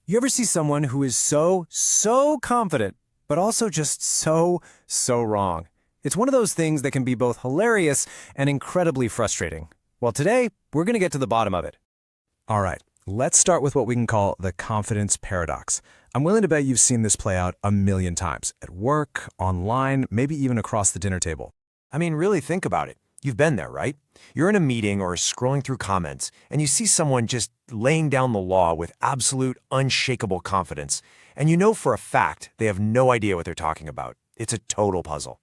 You ever see someone who is so confident, but also just so wrong? It's one of those things that can be both hilarious and incredibly frustrating. Well, today, we're going to get to the bottom of it. All right, let's start with what we can call the confidence paradox. I'm willing to bet you've seen this play out a million times, at work, online, maybe even across the dinner table. I mean, really think about it. You've been there, right? You're in a meeting or scrolling through comments, and you see someone just laying down the law with absolute, unshakable confidence, and you know for a fact they have no idea what they're talking about. It's a total puzzle.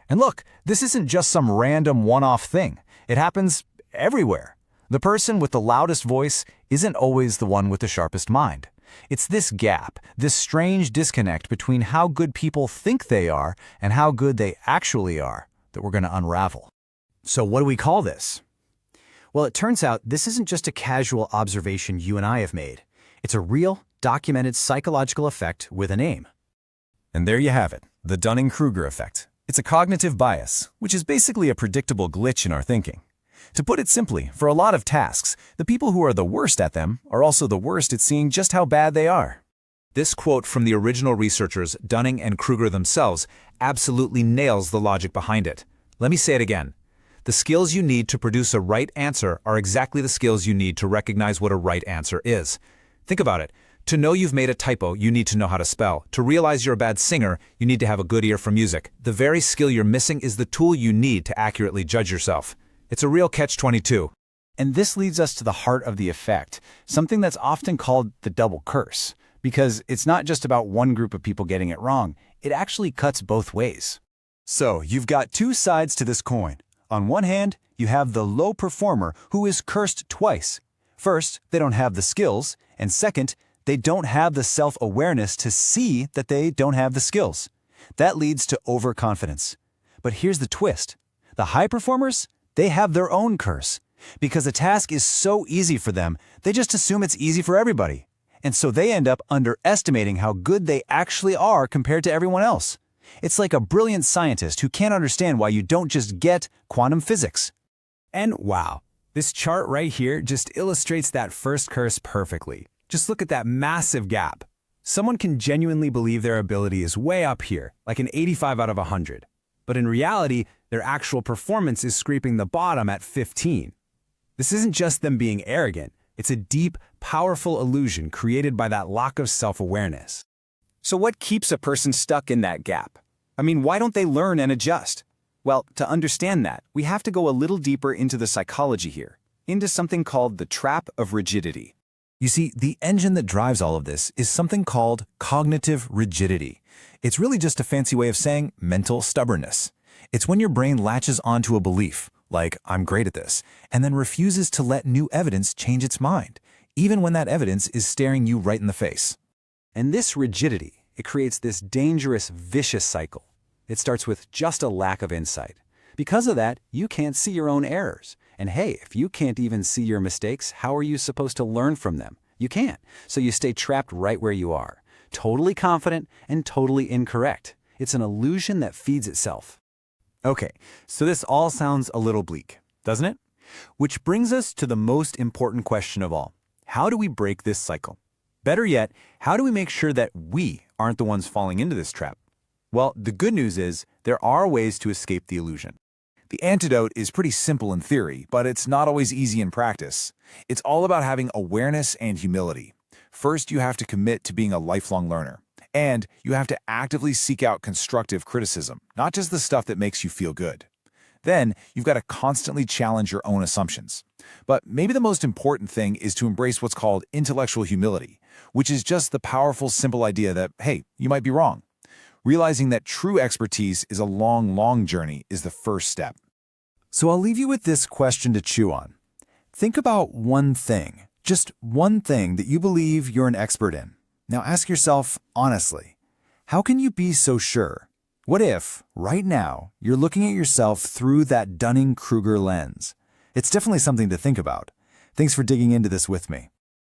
And look, this isn't just some random one-off thing. It happens everywhere. The person with the loudest voice isn't always the one with the sharpest mind. It's this gap, this strange disconnect between how good people think they are and how good they actually are, that we're going to unravel. So what do we call this? Well, it turns out this isn't just a casual observation you and I have made. It's a real, documented psychological effect with a name. And there you have it, the Dunning-Kruger effect. It's a cognitive bias, which is basically a predictable glitch in our thinking. To put it simply, for a lot of tasks, the people who are the worst at them are also the worst at seeing just how bad they are. This quote from the original researchers, Dunning and Kruger themselves, absolutely nails the logic behind it. Let me say it again. The skills you need to produce a right answer are exactly the skills you need to recognize what a right answer is. Think about it. To know you've made a typo, you need to know how to spell. To realize you're a bad singer, you need to have a good ear for music. The very skill you're missing is the tool you need to accurately judge yourself. It's a real catch-22. And this leads us to the heart of the effect, something that's often called the double curse, because it's not just about one group of people getting it wrong. It actually cuts both ways. So you've got two sides to this coin. On one hand, you have the low performer who is cursed twice. First, they don't have the skills, and second, they don't have the self-awareness to see that they don't have the skills. That leads to overconfidence. But here's the twist. The high performers, they have their own curse. Because a task is so easy for them, they just assume it's easy for everybody. And so they end up underestimating how good they actually are compared to everyone else. It's like a brilliant scientist who can't understand why you don't just get quantum physics. And wow, this chart right here just illustrates that first curse perfectly. Just look at that massive gap. Someone can genuinely believe their ability is way up here, like an 85 out of 100. But in reality, their actual performance is scraping the bottom at 15. This isn't just them being arrogant. It's a deep, powerful illusion created by that lack of self-awareness. So what keeps a person stuck in that gap? I mean, why don't they learn and adjust? Well, to understand that, we have to go a little deeper into the psychology here, into something called the trap of rigidity. You see, the engine that drives all of this is something called cognitive rigidity. It's really just a fancy way of saying mental stubbornness. It's when your brain latches onto a belief, like I'm great at this, and then refuses to let new evidence change its mind, even when that evidence is staring you right in the face. And this rigidity, it creates this dangerous, vicious cycle. It starts with just a lack of insight. Because of that, you can't see your own errors. And hey, if you can't even see your mistakes, how are you supposed to learn from them? You can't. So you stay trapped right where you are, totally confident and totally incorrect. It's an illusion that feeds itself. Okay, so this all sounds a little bleak, doesn't it? Which brings us to the most important question of all. How do we break this cycle? Better yet, how do we make sure that we aren't the ones falling into this trap? Well, the good news is there are ways to escape the illusion. The antidote is pretty simple in theory, but it's not always easy in practice. It's all about having awareness and humility. First, you have to commit to being a lifelong learner. And you have to actively seek out constructive criticism, not just the stuff that makes you feel good. Then, you've got to constantly challenge your own assumptions. But maybe the most important thing is to embrace what's called intellectual humility, which is just the powerful, simple idea that, hey, you might be wrong. Realizing that true expertise is a long journey is the first step. So I'll leave you with this question to chew on. Think about one thing, just one thing that you believe you're an expert in. Now ask yourself honestly, how can you be so sure? What if, right now, you're looking at yourself through that Dunning-Kruger lens? It's definitely something to think about. Thanks for digging into this with me.